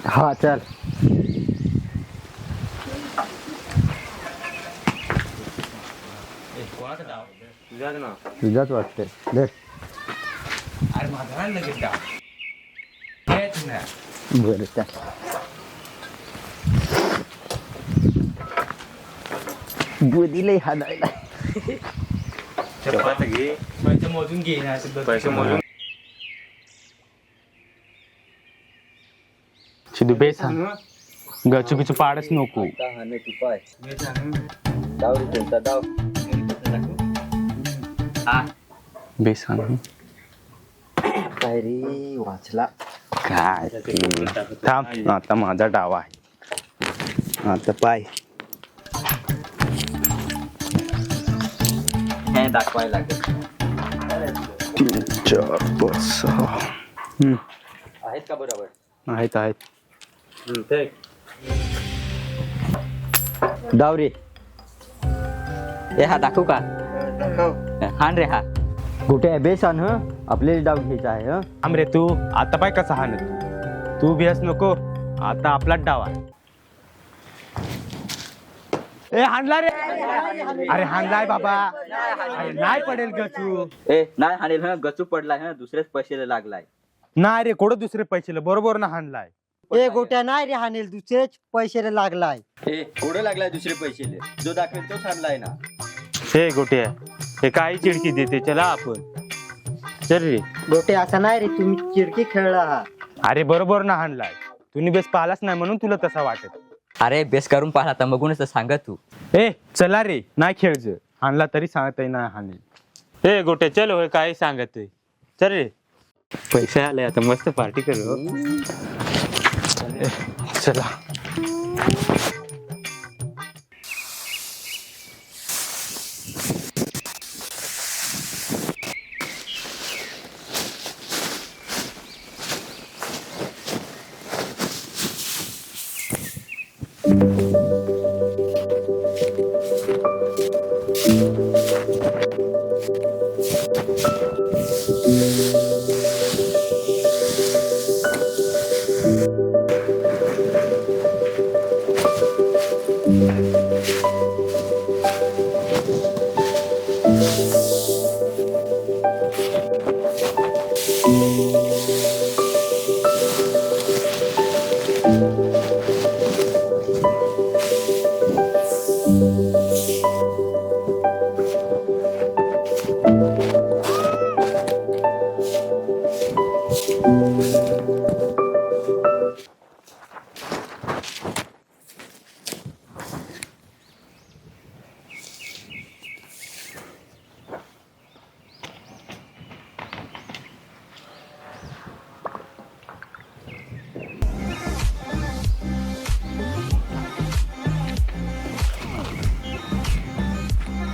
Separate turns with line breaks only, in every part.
हा चल.
कोणाचा डाव तुझ्याच ना.
तुझ्याच वाटते दे.
अरे माझा नाही लगेच डाव येत ना.
बरं चल. गोदीला हादायला.
चपात घे. पैसे मोजून घे ना. पैसे मोजून
सिद्धू बेसन गचू बिचू पाडच नको. बेसन
काय रे वाचला.
काय थांब आता माझा डाव आहे. आता पाय
हे दाखवायला लागेल.
3 4 5 6
आहेत का बरोबर.
आहेत आहेत.
डावरे हा दाखवू का. हान रे हा कुठे बेसन ह आपल्याला डाव घ्यायचा आहे. ह
थांब रे तू आता पाय कसा हाण तू बिहस नको. आता आपलाच डाव आहे. ए हाणला रे. अरे हाणलाय बाबा. अरे नाही पडेल गचू.
नाही हाणेल ह गचू पडलाय. ह दुसरेच पैसे लागलाय.
नाही रे कोण दुसरे पैसे बरोबर ना हाणलाय.
ए गोट्या नाही रे हानेल दुसरेच पैसे लागलाय.
कुठं लागलाय दुसरे पैसे जो दाखवेल तो हाणलाय ना.
हे गोट्या हे काही चिडकी देते चला आपण. चल रे.
गोटे असा नाही रे तुम्ही चिडकी खेळला हा.
अरे बरोबर ना हाणलाय. तुम्ही बेस पाहिलाच नाही म्हणून तुला तसा वाटत.
अरे बेस करून पाहिला तर मगूनच सांगा तू.
ए चला रे नाही खेळच. हाणला तरी सांगताय ना हाणेल. हे गोटे चल होय काय सांगत चल रे. पैसे आले आता मस्त पार्टी करू. चला.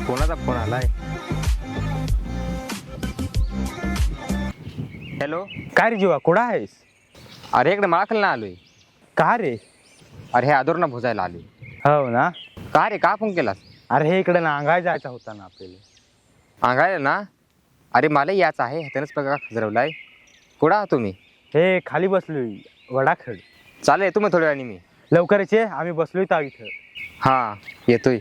कोणाचा फोन आलाय.
हॅलो.
काय रे जीवा कुठं आहेस.
अरे इकडे माळखालना आलोय.
का रे.
अरे हे आदोरना भुजायला आलोय.
हो ना.
का रे का फोन केलास.
अरे हे इकडे नांगाय जायचा होता ना आपल्याला.
अंगायला ना. अरे मला याच आहे त्यानंच पगा खजरवलाय. कुठं आहात तुम्ही.
हे खाली बसलोय वडाखड.
चालेल येतो मग थोड्या वेळाने मी.
लवकरच ये आम्ही बसलोय तर इथं.
हा येतोय.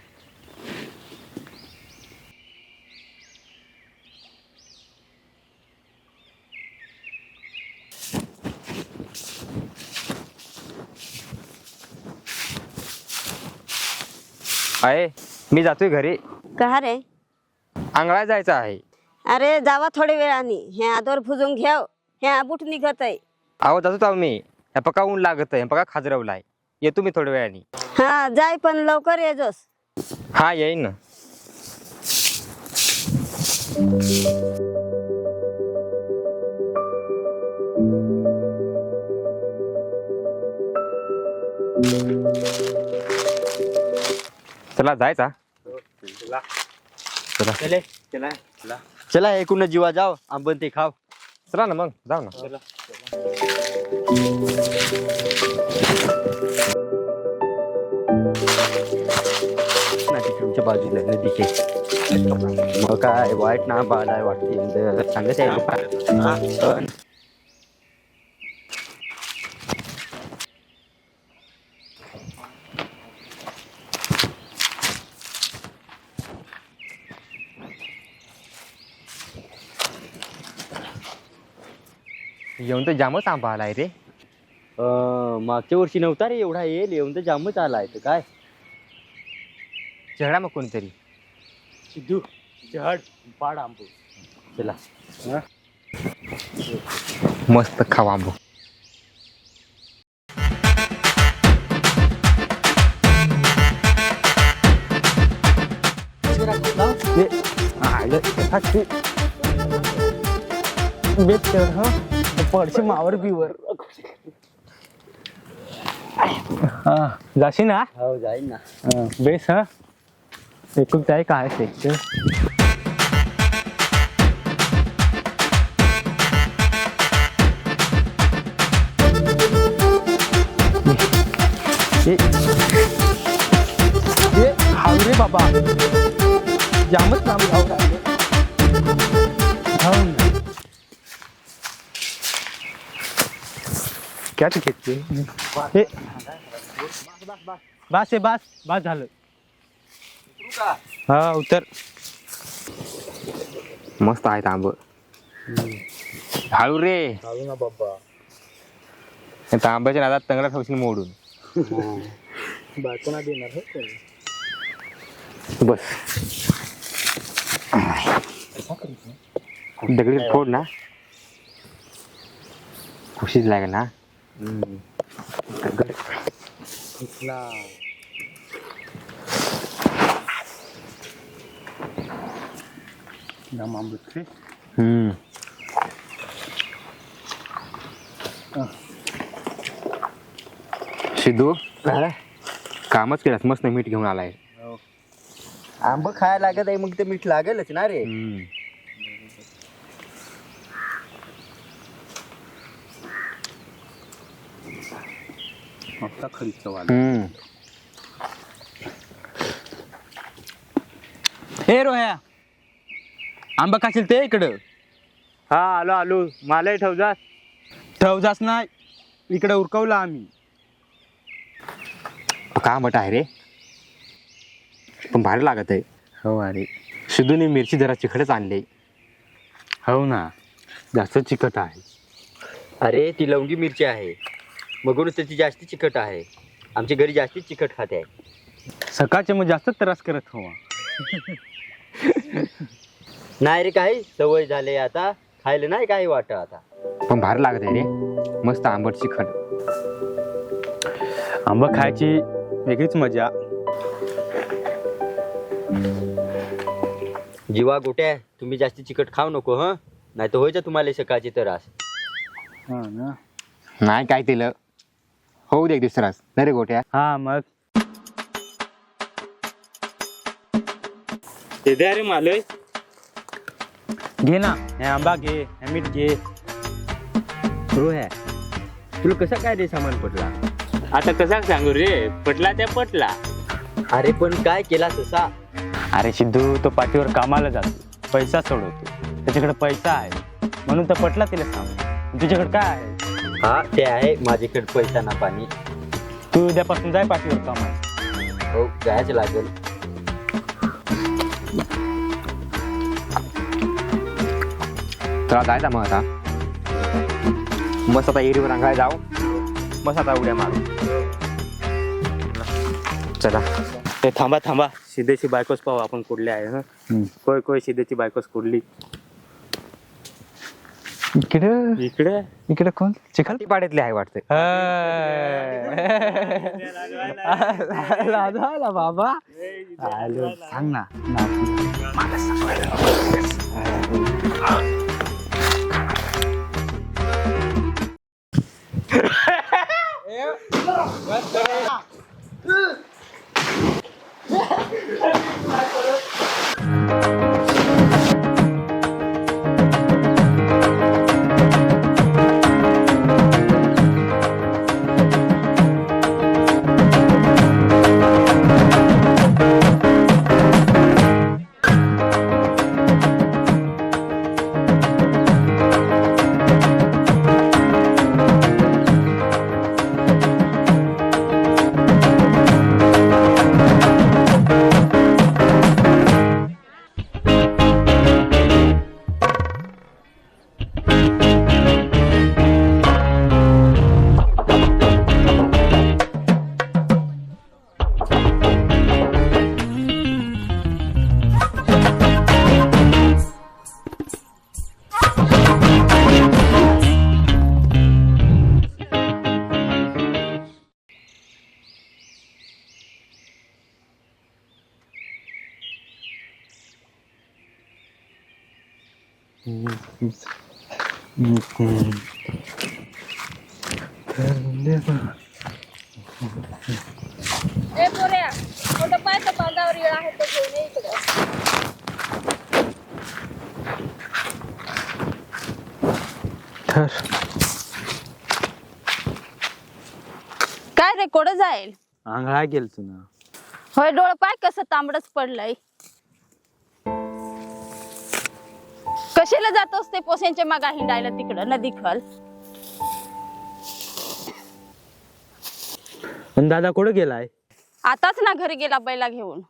आहे मी जातोय घरी.
का रे.
अंगळा जायचं आहे.
अरे जावा थोड्या वेळाने हे आदर भुजून घ्याव. हे आबूट निघत आहे.
अहो जातो आहो मी. ह्या पका ऊन लागत आहे पका खाजरवलाय. येतो मी थोड्या वेळाने.
हा जाय पण लवकर ये जोस.
हा येईन ना. चला जायचा.
चला एकूण जीवा जाव आपण ते खाव.
चला ना मग जाऊ ना.
तुमच्या बाजूला नदीचे मग काय वाईट ना बालाय वाटते सांगत आहे.
येऊन तर जामच आंबा आलाय रे.
मागच्या वर्षी नव्हता रे एवढा येईल, येऊन तर जामच आलाय तर काय.
चढा मग कोणीतरी.
सिद्धू चढ पाड आंबो.
चला.
मस्त खावा आंबो.
पडशी मावर बिवर. जाशी ना.
हो जाईल ना.
बेस हा एकूण काय काय सेक्शन. हाव रे बाबा जामच लांब क्या घेते हे बास आहे बास झालं. हा उतर.
मस्त आहेत आंब. हळू रे.
ना बाबा
त्या आंब्याच्या नादात तंगडा ठेवशील मोडून.
बायकोना देणार हो.
बस दगडी फोड ना. खुशीच लागेल ना. सिद्धू कामच केलास. मस्त मीठ घेऊन आलाय.
आंब खायला लागत आहे मग ते मीठ लागेलच ना रे.
हे रोह्या आंबा खाशील ते इकडं. हा आलो मलाही ठेवजास नाही इकडे उरकवला आम्ही.
का मट आहे रे पण भारी लागत आहे.
हो अरे
सिद्धूने मिरची जरा चिखटच आणली.
हो ना जास्त चिकट आहे.
अरे ती लवंगी मिरची आहे म्हणूनच त्याची जास्ती चिकट आहे. आमच्या घरी जास्ती चिकट खाते आहे.
सकाळचे मग जास्त त्रास करत हो.
नाही रे काही सवय झाले आता खायला नाही काही वाटत आता.
पण भारी लागत आहे रे. मस्त आंबट चिखट.
आंबा खायची वेगळीच मजा.
जीवा गोट्या तुम्ही जास्ती चिकट खाऊ नको ह नाही तर व्हायचं तुम्हाला सकाळची त्रास.
नाही काय केलं होऊ दे एक दिवस त्रास नाही रे गोट्या.
हा मग ते द्या रे मालय. घे ना हे आंबा घे हे मीठ घे.
रोह्या तुला कसा काय रे सामान पडला.
आता कसा सांगू रे पटला त्या पटला.
अरे पण काय केला तसा.
अरे सिद्धू तो पाठीवर कामाला जातो पैसा सोडवतो त्याच्याकडे पैसा आहे म्हणून तर पटला तिला सांग. तुझ्याकडे काय आहे.
हा ते आहे माझ्याकडे पैसा ना पाणी.
तू उद्यापासून जाय पाठीवर कामाला.
हो जायच लागेल.
तुला जायचा मग आता. मस्त आता एरीवर अंगाय जाऊ. मस्त आता उड्या मारू. चला
ते थांबा सिद्धेची बायकोच पाहू आपण कुठले आहे. होय कोय सिद्धेची बायकोच कुठली. इकडे कोण चिखल
पाड्यातले आहे वाटतं.
लाजवायला बाबा सांग ना.
ए पोऱ्या, कुठं पाहायचं पांगावर येळ आहे तो घेऊन ये इकडं. काय रे कोड जाईल?
आंघळा गेल तू ना.
होय, डोळ पाय कसं तांबडच पडलंय. कशाला जातोस ते पोस्यांच्या मागा हिंडायला तिकडं नदी खल?
पण दादा कुठं गेलाय?
आताच ना घरी गेला बैला घेऊन.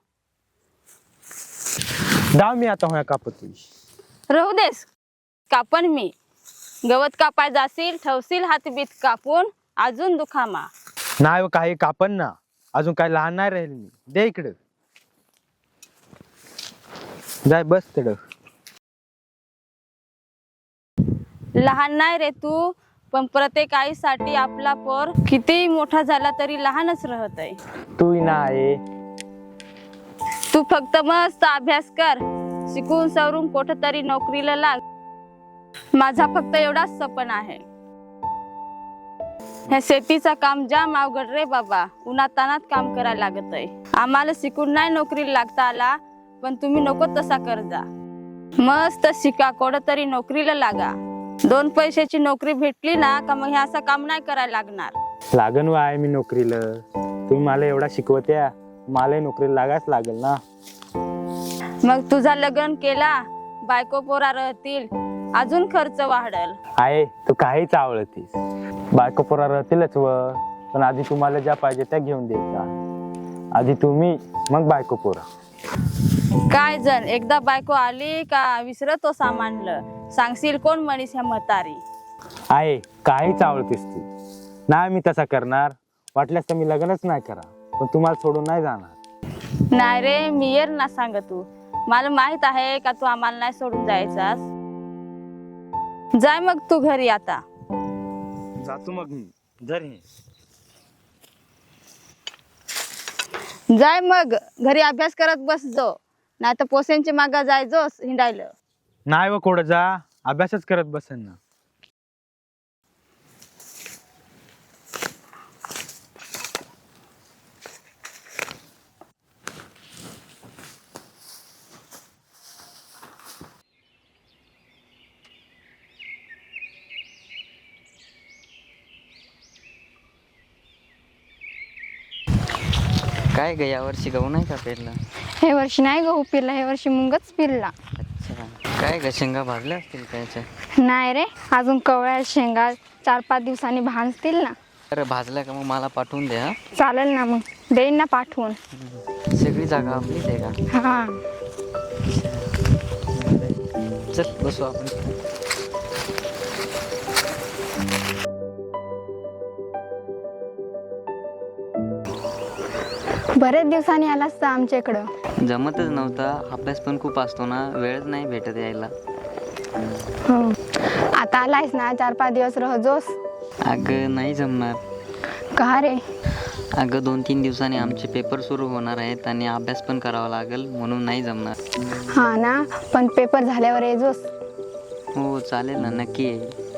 दाव मी आता होया कापतोय.
राहू देस, कापण मी. गवत कापाय जाशील, ठेवशील हातबीत कापून, अजून दुखामा.
नाही काही कापन ना, अजून काय लहान नाही राहील मी. दे इकडं. जाय बस तिकडं.
लहान नाही रे तू, पण प्रत्येक आईसाठी आपला पोर किती मोठा झाला तरी लहानच राहत आहे.
तू नाही.
तू फक्त मस्त अभ्यास कर, शिकून सवरून कुठं तरी नोकरीला लाग. माझा फक्त एवढाच सपन आहे. ह्या शेतीचं काम जाम अवघड रे बाबा. उन्हातानात काम करायला लागत आहे. आम्हाला शिकून नाही नोकरीला लागता आला, पण तुम्ही नको तसा कर जा. मस्त शिका, कुठं तरी नोकरीला लागा. 2 पैशाची नोकरी भेटली ना का मग हे असं काम नाही करायला लागणार.
लागन व आहे मी नोकरीला. तुम्ही मला एवढा शिकवत्या, मला नोकरीला लागायच लागेल ना.
मग तुझा लग्न केला, बायको पोरा राहतील, अजून खर्च वाढल.
आहे तू काहीच आवडतीस. बायको पोरा राहतीलच व, पण आधी तुम्हाला ज्या पाहिजे त्या घेऊन द्यायचा. आधी तुम्ही, मग बायको पोरा.
काय जण एकदा बायको आली का विसरतो सामानलं. सांगशील कोण म्हणीस ह्या म्हातारी.
आहे काहीच आवडतीस तू. नाही मी तसा करणार. वाटल्यास तर मी लग्नच नाही करा, पण तुम्हाला सोडून नाही जाणार.
नाही रे, मी येर ना सांग तू. मला माहित आहे का तू आम्हाला नाही सोडून जायचास. जाय मग तू घरी आता.
जातो मग मी. जर हे
जाय मग घरी अभ्यास करत बस जो, नाही तर पोसेंच्या मागा जायचोस हिंडायला.
नाही व कोड जा, अभ्यासच करत बसेन ना.
काय ग यावर्षी गहू नाही का पेरला?
हे वर्षी नाही गहू पिरला, हे वर्षी मुंगच पिरला.
अच्छा, काय ग शेंगा भाजल्या असतील त्याच्या?
नाही रे, अजून कवळ्या शेंगा 4-5 दिवसांनी भाजतील ना.
अरे भाजल्या का मग मला पाठवून दे. हा,
चालेल ना, मग देईन ना पाठवून.
सगळी जागा आपलीच आहे का?
हा,
चल बसू आपण.
बरेच दिवसांनी आलास तर आमच्या इकडं.
जमतच नव्हता, अभ्यास पण खूप असतो ना, वेळच नाही भेटत यायला.
हो, आता आलायस ना, 4-5 दिवस राहजोस.
अगं नाही जमणार.
का रे?
अगं 2-3 दिवसांनी आमचे पेपर सुरू होणार आहेत आणि अभ्यास पण करावा लागेल, म्हणून नाही जमणार.
हा ना, पण पेपर झाल्यावर येजोस.
हो चालेल ना, नक्की येईल.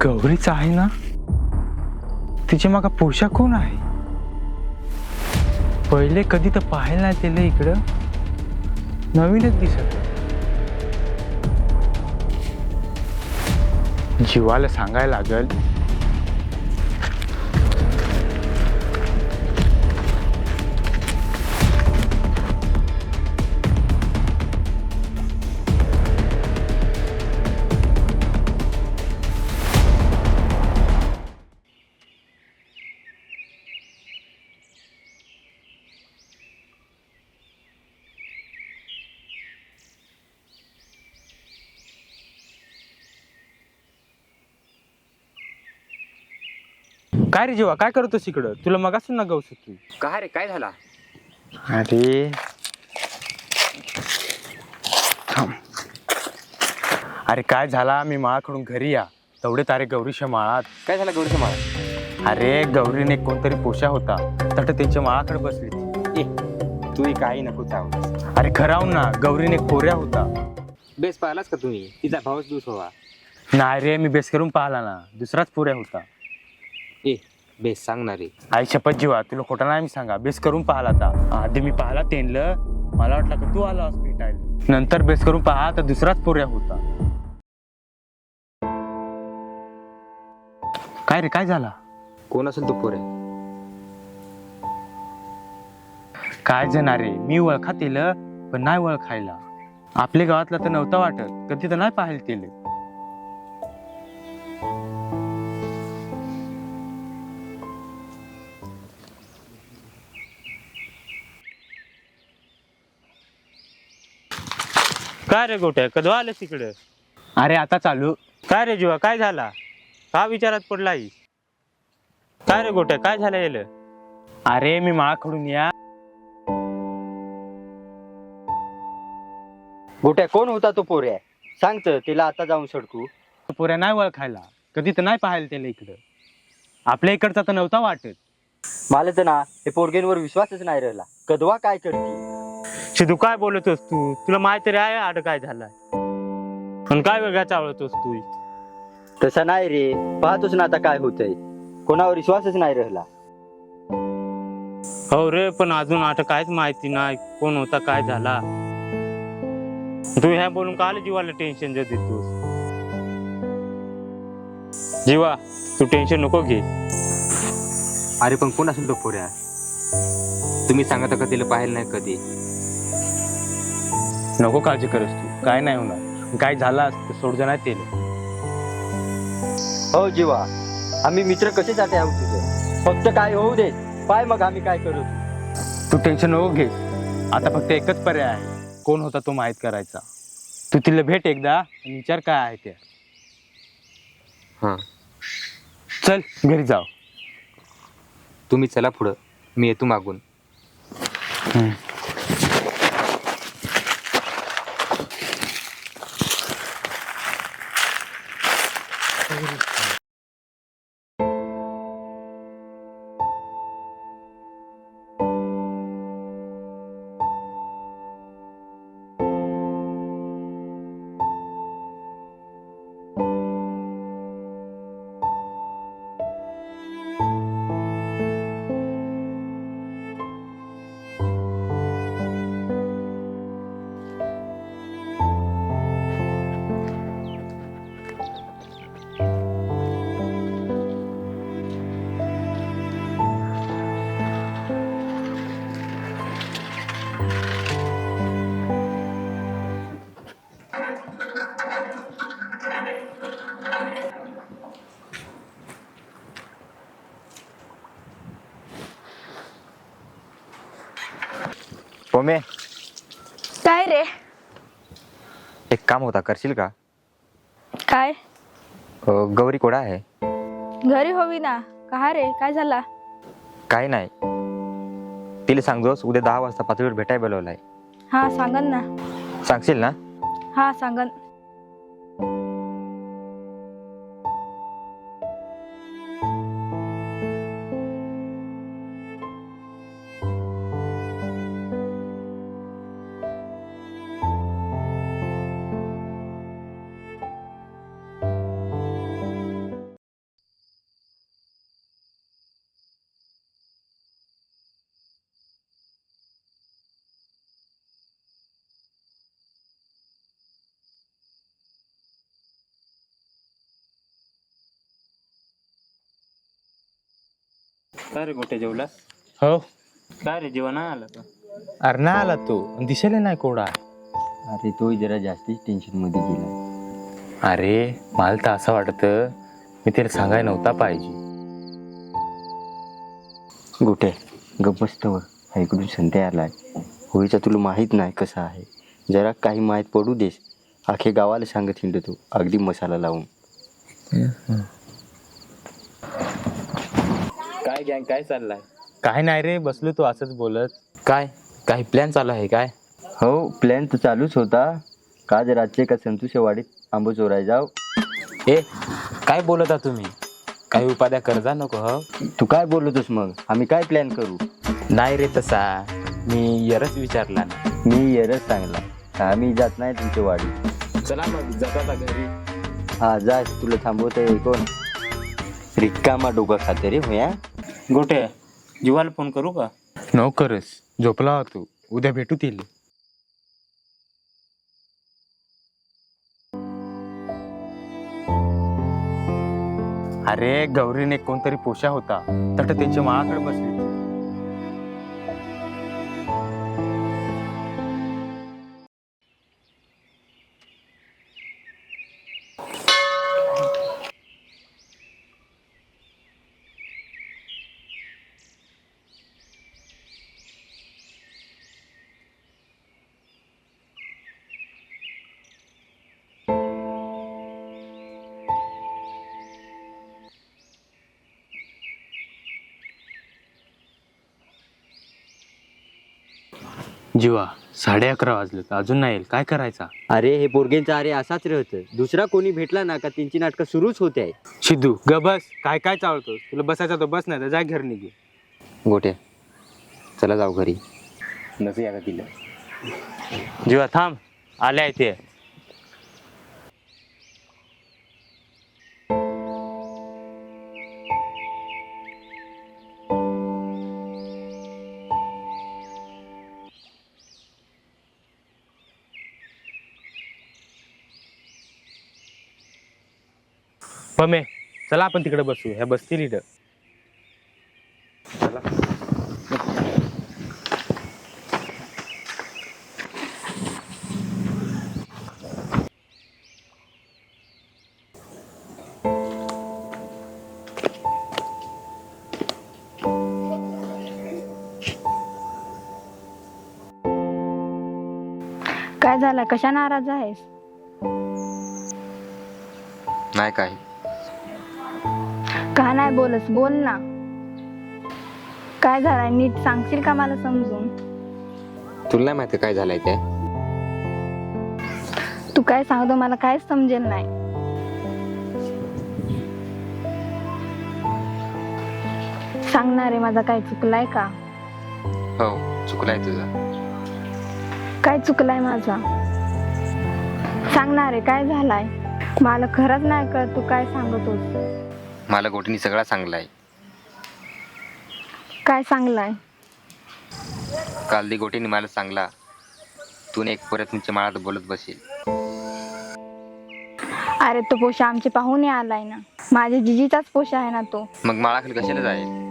गौरीच आहे ना. तिच्या मागा पोशाख कोण आहे? पहिले कधी तर पाहायला नाही दिलं इकडं. नवीनच दिसत. जीवाला सांगायला लागल. काय रे जीवा, काय करतोस इकडं? तुला मगासून ना गाऊ शकतो.
काय रे, काय झाला?
अरे अरे काय झाला, मी माळाकडून घरी या तेवढे तारे गौरीच्या माळात.
काय झालं गौरीच्या माळा?
अरे गौरीने कोणतरी पोशा होता तर त्यांच्या माळाकडे बसली.
तू काही नको चाव.
अरे खराव ना, गौरीने पोऱ्या होता.
बेस पाहिलाच का तुम्ही? तिचा भावच दूस व्हावा.
नाही रे, मी बेस करून पाहिला ना, दुसराच पोऱ्या होता.
बेस सांगणार रे.
आई शपथ जीवा, तुला खोटा नाही मी सांगा, बेस करून पाहिला आता. आधी मी पाहिला तेनलं, मला वाटलं का तू आलास भेटायला. नंतर बेस करून पाहा तर दुसराच पोऱ्या होता. काय रे, काय झाला?
कोण असेल तो पोरे?
काय जाणार रे, मी ओळखा तेल पण नाही ओळखायला. आपल्या गावातला तर नव्हता वाटत, कधी तर नाही पाहिलं तेल. काय रे गोट्या, कधी आलं तिकडे? अरे आता चालू. काय रे जीवा, काय झाला? का विचारात पडलाय? काय रे गोट्या, काय झालं याला? अरे मी माळाकडून या.
गोट्या, कोण होता तो पोऱ्या? सांगत तिला आता जाऊन सडकू.
पोऱ्या नाही ओळखायला, कधी तर नाही पाहायला त्याला इकडं. आपल्या इकडचा तर नव्हता वाटत.
मला तर ना हे पोरगेंवर विश्वासच नाही राहिला. कधवा काय करती?
शिदू, काय बोलतोस तू? तुला माहिती तरी आहे आड काय झालाय, पण काय वेगळा चावळतोस तू?
तसा नाही रे, पाहतोच ना आता काय होतंय. कोणावर विश्वासच नाही राहिला.
हो रे, पण अजून आता काहीच माहिती नाही कोण होता, काय झाला. तू ह्या बोलून काल जीवाला टेन्शन देतोस. जीवा, तू टेन्शन नको घे.
अरे पण कोण असेल तो पोऱ्या? तुम्ही सांगता का तिला पाहिलं नाही कधी?
नको काळजी करस तू, काय नाही होणार. काय झाला तर सोडजा नाही तेल.
हो जीवा, आम्ही मित्र कशासाठी आहोत तुझे? फक्त काय होऊ दे, पाय मग आम्ही काय करू.
तू टेन्शन नको घे. आता फक्त एकच पर्याय आहे, कोण होता तो माहित करायचा. तू तिला भेट एकदा आणि विचार काय आहे ते.
हां,
चल घरी जाऊ.
तुम्ही चला पुढं, मी येतो मागून. पोमे,
काय रे?
एक काम होता, करशील का?
काय?
गौरी कोडा आहे.
घरी होवी ना. का रे, काय झाला?
काही नाही, तिला सांगतोस उद्या 10 वाजता पातळीवर भेटाय बोलवलाय.
हा सांगन ना.
सांगशील ना?
हा सांगन.
काय रे गोट्या, जेवलास?
हो.
काय रे, जेवण नाही आला का?
अरे नाही आला तो, दिसेल नाही कोडा.
अरे तो जरा जास्तीच टेन्शन मध्ये गेला.
अरे मला तर असं वाटतं मी तिला सांगायला नव्हता पाहिजे.
गोट्या, गप्पस्तवर ऐकडून संध्या आलाय. होळीचा तुला माहित नाही कसा आहे. जरा काही माहीत पडू देस, अख्खे गावाला सांगत हिंडतो, अगदी मसाला लावून.
काय गँग, काय चाललाय? काय नाही रे, बसलो तू असंच बोलत.
काय काही प्लॅन चालू आहे काय?
हो, प्लॅन तर चालूच होता, काज रातचे का संतोषवाडीत आंबो चोराय जाव.
ए काय बोलता तुम्ही? काही उपाध्या कर्जा नको हो.
तू काय बोलतोस मग? आम्ही काय प्लॅन करू?
नाही रे तसा, मी यरच विचारला ना.
मी येरच सांगला, आम्ही जात नाही तुमच्या वाडी.
चला मग जाता घरी.
हा जा, तुला थांबवतंय कोण? रिकामा डोका खाते रे होया.
गोटे जीवाला फोन करू का? नोकरच झोपला होतो, उद्या भेटू तिले. अरे गौरीने कोणतरी पोशा होता तर त्याच्या माळाकडे बसली. जीवा 11:30 वाजलेत, अजून नाही येईल, काय करायचा?
अरे हे पोरगेंचं अरे असाच राहतं, दुसरा कोणी भेटला ना का त्यांची नाटकं सुरूच होते आहे.
सिद्धू ग बस, काय काय चालतो तुला? बसायचा तो बस, नाही तर जा घर निघे.
गोट्या चला जाऊ घरी. नसे का तिला.
जीवा थांब, आले आहे ते. पमे चला आपण तिकडे बसू, ह्या बसतील इथं.
काय झालं? कशा नाराज आहेस?
नाही काय.
का नाही बोलस? बोल ना. काय झालंय नीट सांगशील का मला समजून?
तुला नाही माहिती काय झालंय ते?
तू काय सांगतो मला काहीच समजेल नाही. सांगणार आहे, माझा काय चुकलाय का?
हो चुकलाय तुझं.
काय चुकलाय माझा? सांगणार आहे काय झालाय? मला खरंच नाही कळत तू काय सांगतोस.
मला गोटीने सगळा सांगलाय.
काय सांगलाय?
काल दी गोटीने मला सांगला तू एक परत तुमच्या माळात बोलत बसेल.
अरे तो पोशा आमचे पाहुणे आलाय ना, माझ्या जिजीचाच पोशा आहे ना तो.
मग माळाखाली कशाला जाईल?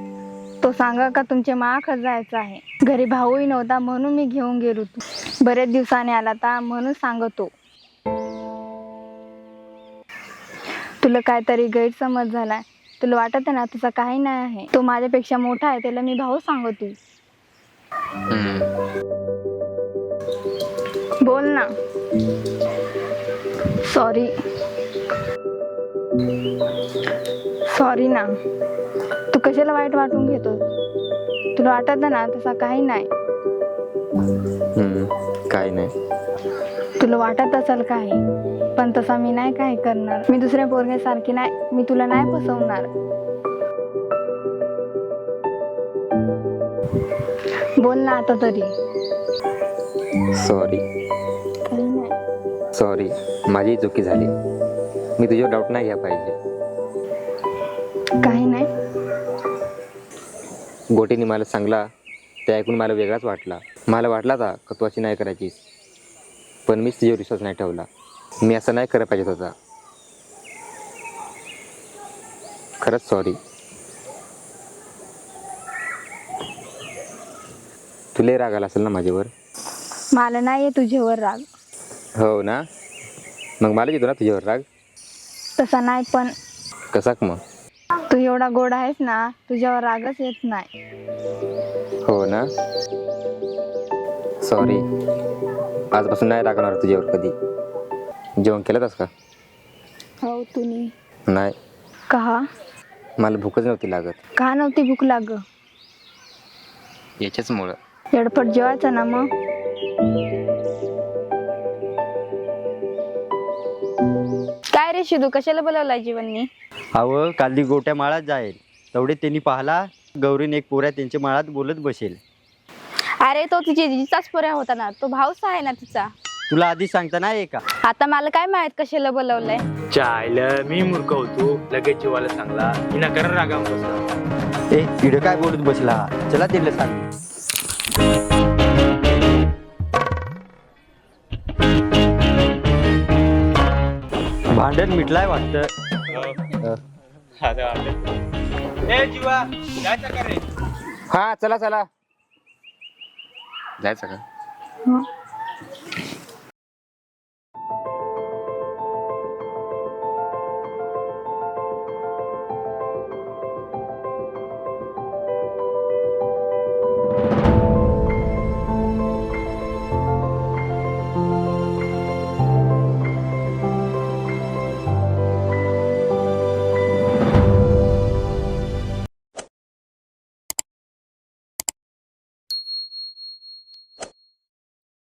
तो सांगा का तुमच्या माळाखाली जायचं आहे. घरी भाऊही नव्हता म्हणून मी घेऊन गेलो. तू बरेच दिवसाने आला ता म्हणून सांगतो. तुला काहीतरी गैरसमज झालाय. तुला वाटत आहे ना तुझा काही नाही आहे. तो माझ्यापेक्षा मोठा आहे, त्याला मी भाऊ सांगतो. बोल ना. सॉरी सॉरी ना. तू कशाला वाईट वाटून घेतो? तुला वाटत ना तसा काही नाही.
काय नाही.
तुला वाटत असेल काही, पण तसा मी नाही काही करणार. मी दुसऱ्या पोरग्यासारखी नाही. मी तुला नाही फसवणार. बोल ना आता तरी.
सॉरी.
काही नाही.
सॉरी, माझी चुकी झाली. मी तुझ्यावर डाऊट नाही घ्या पाहिजे.
काही नाही.
गोटीने मला सांगला ते ऐकून मला वेगळाच वाटला. मला वाटला होता का तू अशी नाही करायचीस, पण मीच तुझ्यावर विश्वास नाही ठेवला. मी असं नाही करायला पाहिजे होता. खरंच सॉरी. तुला राग आला असेल ना माझ्यावर?
मला नाही आहे तुझ्यावर राग.
हो ना, मग मला येतो ना तुझ्यावर राग.
तसा नाही, पण
कसा मग?
तू एवढा गोड आहेस ना, तुझ्यावर रागच येत नाही.
हो ना, सॉरी. आजपासून नाही रागणार तुझ्यावर कधी. जेवण केलंस का?
हो तुम्ही.
नाही.
का?
मला भूकच नव्हती लागत.
का नव्हती भूक लाग?
याच्याचमुळं.
एडपट जेवायचं ना मग. रे शिदू, कशाला बोलावलाय जीवननी?
अव काल गोट्या माळात जाईल तेवढे त्यांनी पाहला गौरीन एक पोऱ्या त्यांच्या माळात बोलत बसेल.
अरे तो तिचाच पोऱ्या होता ना, तो भाऊच आहे ना तिचा.
तुला आधी सांगता नाही का?
आता मला काय माहित कशाला बोलवलंय.
चायला मी मूर्ख होतो, लगेच जीवाला सांगला हिना कर रागाम बसला.
ए तिकडे काय बोलत बसला, चला तिला सांग. भांडण मिटलाय वाटतं.
ए जीवा जायचं का रे?
हा चला चला. जायचं का?